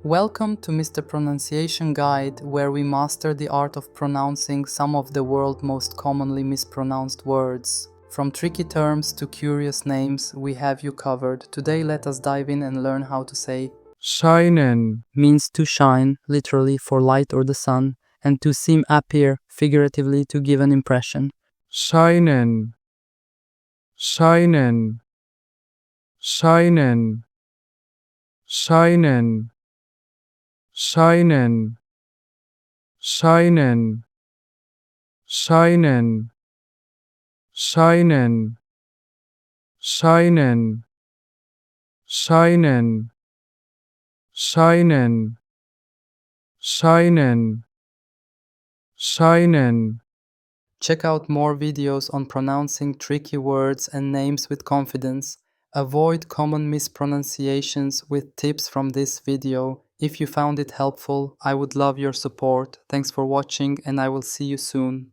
Welcome to Mr. Pronunciation Guide, where we master the art of pronouncing some of the world's most commonly mispronounced words. From tricky terms to curious names, we have you covered. Today let us dive in and learn how to say Scheinen means to shine, literally for light or the sun, and to seem, appear, figuratively to give an impression. Scheinen Scheinen Scheinen Scheinen Scheinen Scheinen Scheinen Scheinen Scheinen Scheinen Scheinen Scheinen Scheinen. Check out more videos on pronouncing tricky words and names with confidence. Avoid common mispronunciations with tips from this video. If you found it helpful, I would love your support. Thanks for watching and I will see you soon.